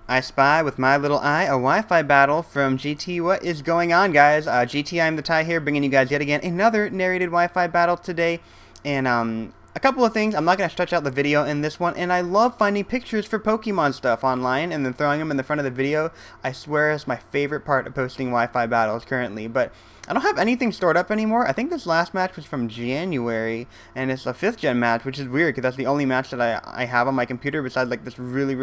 I spy with my little eye a Wi-Fi battle from GT. What is going on, guys? GT, I'm the Tie here, bringing you guys yet again another narrated Wi-Fi battle today. And a couple of things. I'm not going to stretch out the video in this one, and I love finding pictures for Pokemon stuff online and then throwing them in the front of the video. I swear it's my favorite part of posting Wi-Fi battles currently, but I don't have anything stored up anymore. I think this last match was from January, and it's a 5th gen match, which is weird because that's the only match that I have on my computer besides like this really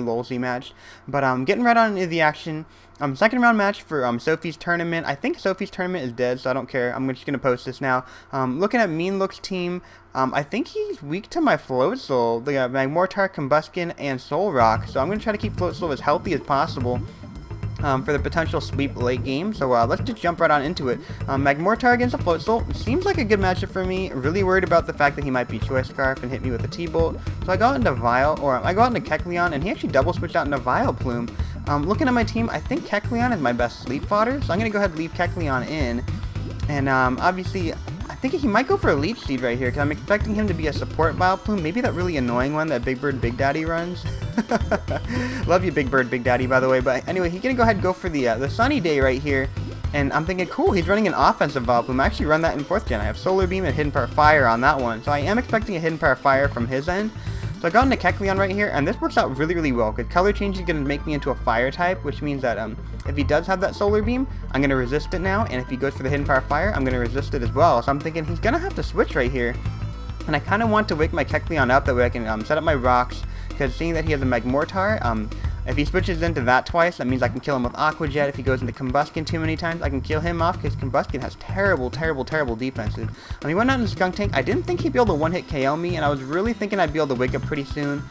lolsy match. But getting right on into the action. Second round match for Sofie's tournament. I think Sofie's tournament is dead, so I don't care. I'm just going to post this now. Looking at Meanlook's team, I think he's weak to my Floatzel, the Magmortar, Combustion, and Soul Rock. So I'm going to try to keep Floatzel as healthy as possible for the potential sweep late game. So let's just jump right on into it. Magmortar against a Floatzel seems like a good matchup for me. Really worried about the fact that he might be Choice Scarf and hit me with a T-Bolt. So I go out into I go out into Kecleon, and he actually double switched out into Vileplume. Looking at my team, I think Kecleon is my best sleep fodder, so I'm going to go ahead and leave Kecleon in. And obviously, I think he might go for a Leech Seed right here, because I'm expecting him to be a support Vileplume. Maybe that really annoying one that Big Bird Big Daddy runs. Love you, Big Bird Big Daddy, by the way. But anyway, he's going to go ahead and go for the Sunny Day right here. And I'm thinking, cool, he's running an offensive Vileplume. I actually run that in 4th gen. I have Solar Beam and Hidden Power Fire on that one. So I am expecting a Hidden Power Fire from his end. So I got into Kecleon right here, and this works out really well, because Color Change is going to make me into a Fire type, which means that if he does have that Solar Beam, I'm going to resist it now, and if he goes for the Hidden Power Fire, I'm going to resist it as well. So I'm thinking he's going to have to switch right here, and I kind of want to wake my Kecleon up, that way I can set up my rocks, because seeing that he has a Magmortar, if he switches into that twice, that means I can kill him with Aqua Jet. If he goes into Combustion too many times, I can kill him off, because Combustion has terrible defenses. He went out in the Skunk Tank. I didn't think he'd be able to one-hit KO me, and I was really thinking I'd be able to wake up pretty soon.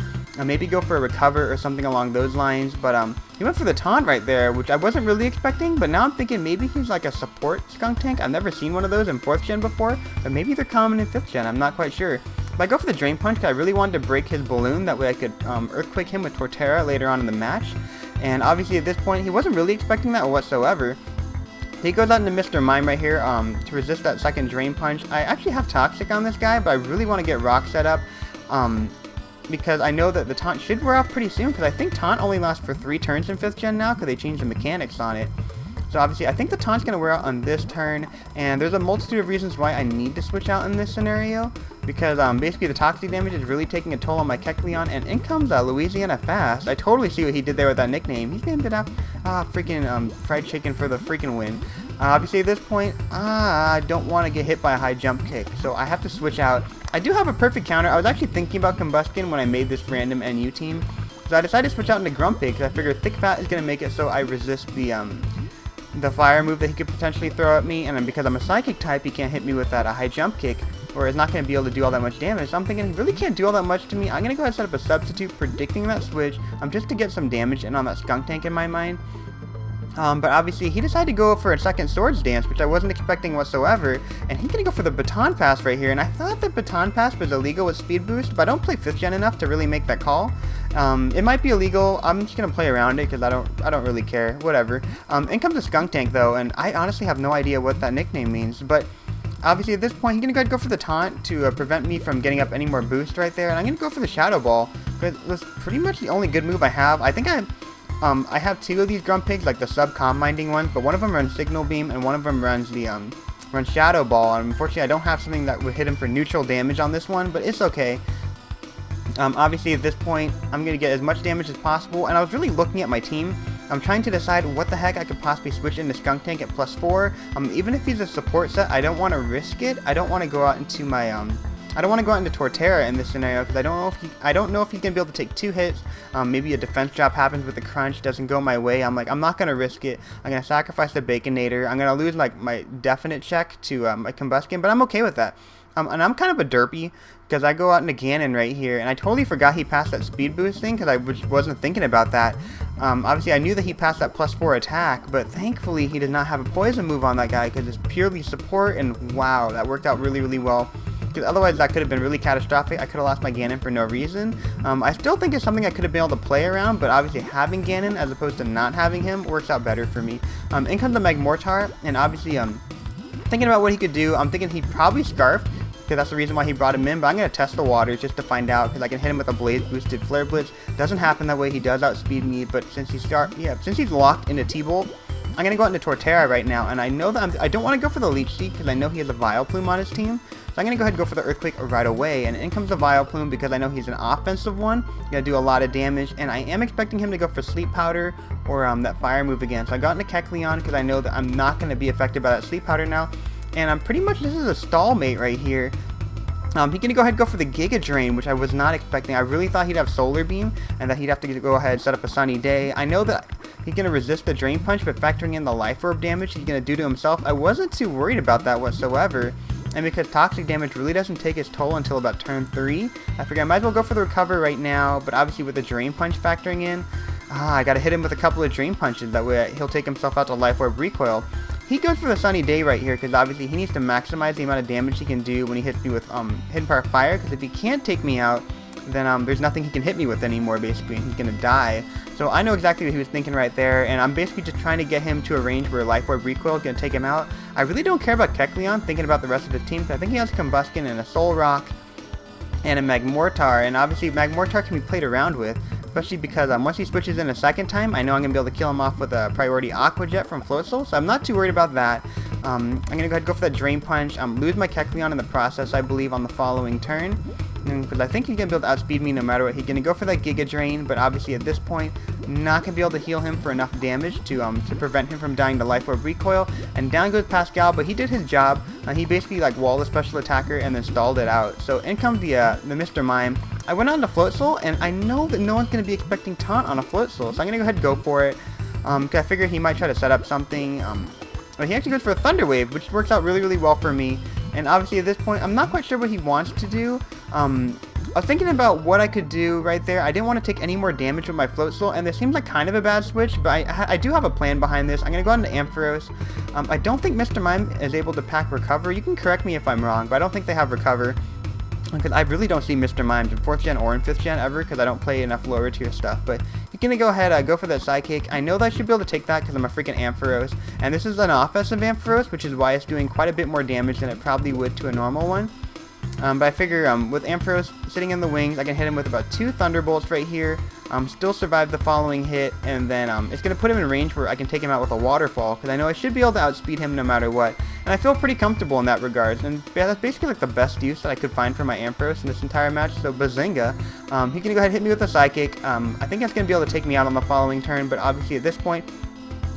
Maybe go for a Recover or something along those lines, but he went for the Taunt right there, which I wasn't really expecting, but now I'm thinking maybe he's like a support Skunk Tank. I've never seen one of those in 4th gen before, but maybe they're common in 5th gen, I'm not quite sure. But I go for the Drain Punch because I really wanted to break his balloon, that way I could Earthquake him with Torterra later on in the match. And obviously at this point, he wasn't really expecting that whatsoever. He goes out into Mr. Mime right here to resist that second Drain Punch. I actually have Toxic on this guy, but I really want to get Rock set up. Because I know that the Taunt should wear off pretty soon, because I think Taunt only lasts for 3 turns in 5th gen now, because they changed the mechanics on it. So obviously, I think the Taunt's going to wear out on this turn, and there's a multitude of reasons why I need to switch out in this scenario, because basically the Toxic damage is really taking a toll on my Kecleon, and in comes Louisiana Fast. I totally see what he did there with that nickname. He's named it after freaking Fried Chicken for the freaking win. Obviously at this point, I don't want to get hit by a high jump kick, so I have to switch out. I do have a perfect counter. I was actually thinking about Combustion when I made this random NU team, so I decided to switch out into Grumpig, because I figured Thick Fat is going to make it so I resist the fire move that he could potentially throw at me, and then because I'm a psychic type, he can't hit me with that high jump kick, or is not going to be able to do all that much damage. So I'm thinking he really can't do all that much to me. I'm going to go ahead and set up a substitute, predicting that switch, just to get some damage in on that Skunk Tank in my mind. But obviously he decided to go for a second Swords Dance, which I wasn't expecting whatsoever, and he's going to go for the Baton Pass right here, and I thought the Baton Pass was illegal with Speed Boost, but I don't play 5th gen enough to really make that call. It might be illegal. I'm just going to play around it, because I don't really care, whatever. In comes the Skunk Tank though, and I honestly have no idea what that nickname means, but obviously at this point he's going to go ahead and go for the Taunt to prevent me from getting up any more boost right there, and I'm going to go for the Shadow Ball, because that's pretty much the only good move I have. I think I have 2 of these Grumpigs, like the sub-Calm Minding ones, but one of them runs Signal Beam, and one of them runs Shadow Ball, and unfortunately I don't have something that would hit him for neutral damage on this one, but it's okay. Obviously at this point, I'm going to get as much damage as possible, and I was really looking at my team. I'm trying to decide what the heck I could possibly switch into Skunk Tank at +4. Even if he's a support set, I don't want to risk it. I don't want to go out into my, I don't want to go out into Torterra in this scenario, because I don't know if he's going to be able to take 2 hits. Maybe a defense drop happens with the crunch, doesn't go my way. I'm not going to risk it. I'm going to sacrifice the Baconator. I'm going to lose like my definite check to my Combustion, but I'm okay with that. And I'm kind of a derpy, because I go out into Ganon right here, and I totally forgot he passed that speed boost thing, because I wasn't thinking about that. Obviously I knew that he passed that +4 attack, but thankfully he did not have a poison move on that guy, because it's purely support, and wow, that worked out really well. Because otherwise that could have been really catastrophic. I could have lost my Ganon for no reason. I still think it's something I could have been able to play around, but obviously having Ganon as opposed to not having him works out better for me. In comes the Magmortar, and obviously thinking about what he could do, I'm thinking he'd probably Scarf, because that's the reason why he brought him in. But I'm going to test the waters just to find out, because I can hit him with a Blaze boosted Flare Blitz. Doesn't happen that way. He does outspeed me, but since he's locked into T-Bolt, I'm going to go out into Torterra right now, and I know that I don't want to go for the Leech Seed because I know he has a Vileplume on his team. So I'm going to go ahead and go for the Earthquake right away, and in comes the Vileplume because I know he's an offensive one. Going to do a lot of damage, and I am expecting him to go for Sleep Powder or that Fire move again. So I got into Kecleon because I know that I'm not going to be affected by that Sleep Powder now, and I'm pretty much, this is a stall mate right here. He's going to go ahead and go for the Giga Drain, which I was not expecting. I really thought he'd have Solar Beam, and that he'd have to go ahead and set up a Sunny Day. I know that he's going to resist the Drain Punch, but factoring in the Life Orb damage he's going to do to himself, I wasn't too worried about that whatsoever. And because Toxic damage really doesn't take its toll until about turn 3, I figured I might as well go for the Recover right now, but obviously with the Drain Punch factoring in, I got to hit him with a couple of Drain Punches, that way he'll take himself out to Life Orb Recoil. He goes for the Sunny Day right here because obviously he needs to maximize the amount of damage he can do when he hits me with Hidden Power Fire, because if he can't take me out, then there's nothing he can hit me with anymore, basically, and he's going to die. So I know exactly what he was thinking right there, and I'm basically just trying to get him to a range where Life Orb Recoil is going to take him out. I really don't care about Kecleon, thinking about the rest of his team, because I think he has Combustion and a Soul Rock and a Magmortar, and obviously Magmortar can be played around with, especially because once he switches in a second time, I know I'm going to be able to kill him off with a Priority Aqua Jet from Floatzel, so I'm not too worried about that. I'm going to go ahead and go for that Drain Punch, lose my Kecleon in the process, I believe, on the following turn, because I think he's going to be able to outspeed me no matter what. He's going to go for that Giga Drain, but obviously at this point, not going to be able to heal him for enough damage to prevent him from dying to Life Orb Recoil, and down goes Pascal, but he did his job. He basically walled the special attacker and then stalled it out. So in comes the Mr. Mime. I went on to Floatzel, and I know that no one's going to be expecting Taunt on a Floatzel, so I'm going to go ahead and go for it, because I figure he might try to set up something. But he actually goes for a Thunder Wave, which works out really, really well for me. And obviously at this point, I'm not quite sure what he wants to do. I was thinking about what I could do right there. I didn't want to take any more damage with my Floatzel, and this seems like kind of a bad switch, but I do have a plan behind this. I'm going to go on to Ampharos. I don't think Mr. Mime is able to pack Recover. You can correct me if I'm wrong, but I don't think they have Recover. Because I really don't see Mr. Mimes in 4th gen or in 5th gen ever, because I don't play enough lower tier stuff. But you're going to go ahead, go for that Psychic. I know that I should be able to take that because I'm a freaking Ampharos. And this is an offensive Ampharos, which is why it's doing quite a bit more damage than it probably would to a normal one. But I figure with Ampharos sitting in the wings, I can hit him with about 2 Thunderbolts right here. Still survive the following hit, and then it's going to put him in range where I can take him out with a Waterfall, because I know I should be able to outspeed him no matter what. And I feel pretty comfortable in that regard, and yeah, that's basically the best use that I could find for my Ampharos in this entire match. So Bazinga, he's going to go ahead and hit me with a Psychic. I think that's going to be able to take me out on the following turn, but obviously at this point,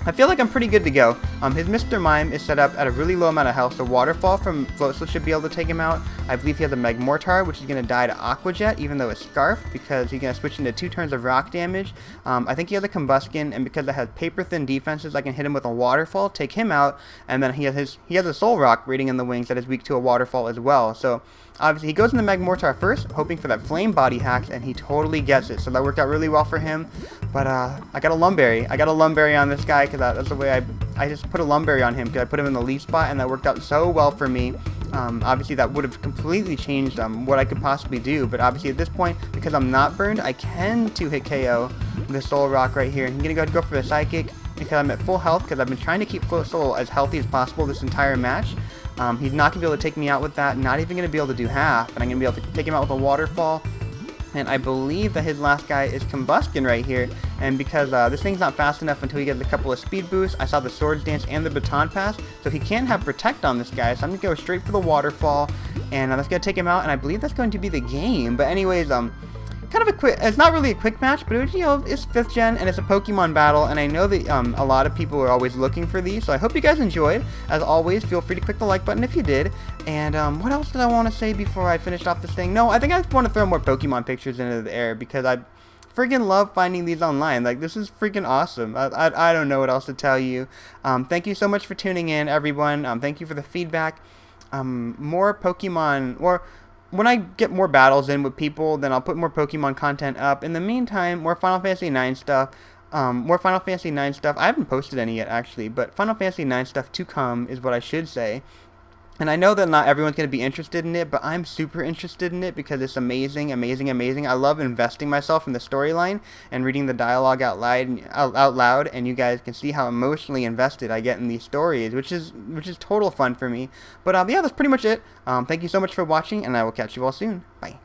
I feel like I'm pretty good to go. His Mr. Mime is set up at a really low amount of health, so Waterfall from Floatzel should be able to take him out. I believe he has a Magmortar, which is going to die to Aqua Jet, even though it's Scarf, because he's going to switch into 2 turns of rock damage. I think he has a Combustion, and because I have paper thin defenses, I can hit him with a Waterfall, take him out, and then he has a Soul Rock rating in the wings that is weak to a Waterfall as well. So obviously he goes into Magmortar first, hoping for that Flame Body Hacks, and he totally gets it, so that worked out really well for him. But I got a Lumberry. I got a Lumberry on this guy, because that's the way I just put a Lumberry on him, because I put him in the leaf spot, and that worked out so well for me. Obviously that would have completely changed what I could possibly do, but obviously at this point, because I'm not burned, I can 2-hit KO the Soul Rock right here. And I'm going to go ahead and go for the Psychic, because I'm at full health, because I've been trying to keep Floatzel as healthy as possible this entire match. He's not going to be able to take me out with that, not even going to be able to do half, and I'm going to be able to take him out with a Waterfall. And I believe that his last guy is Combustion right here, and because this thing's not fast enough until he gets a couple of speed boosts, I saw the Swords Dance and the Baton Pass, so he can't have Protect on this guy, so I'm going to go straight for the Waterfall, and that's going to take him out, and I believe that's going to be the game. But anyways, kind of a quick, it's not really a quick match, but it was, it's 5th gen, and it's a Pokemon battle, and I know that a lot of people are always looking for these, so I hope you guys enjoyed. As always, feel free to click the like button if you did. And what else did I want to say before I finished off this thing? No, I think I just want to throw more Pokemon pictures into the air, because I freaking love finding these online. Like, this is freaking awesome. I don't know what else to tell you. Thank you so much for tuning in, everyone. Thank you for the feedback. More Pokemon, or when I get more battles in with people, then I'll put more Pokemon content up. In the meantime, more Final Fantasy IX stuff. More Final Fantasy IX stuff. I haven't posted any yet, actually, but Final Fantasy IX stuff to come is what I should say. And I know that not everyone's going to be interested in it, but I'm super interested in it because it's amazing, amazing, amazing. I love investing myself in the storyline and reading the dialogue out loud, and you guys can see how emotionally invested I get in these stories, which is total fun for me. But yeah, that's pretty much it. Thank you so much for watching, and I will catch you all soon. Bye.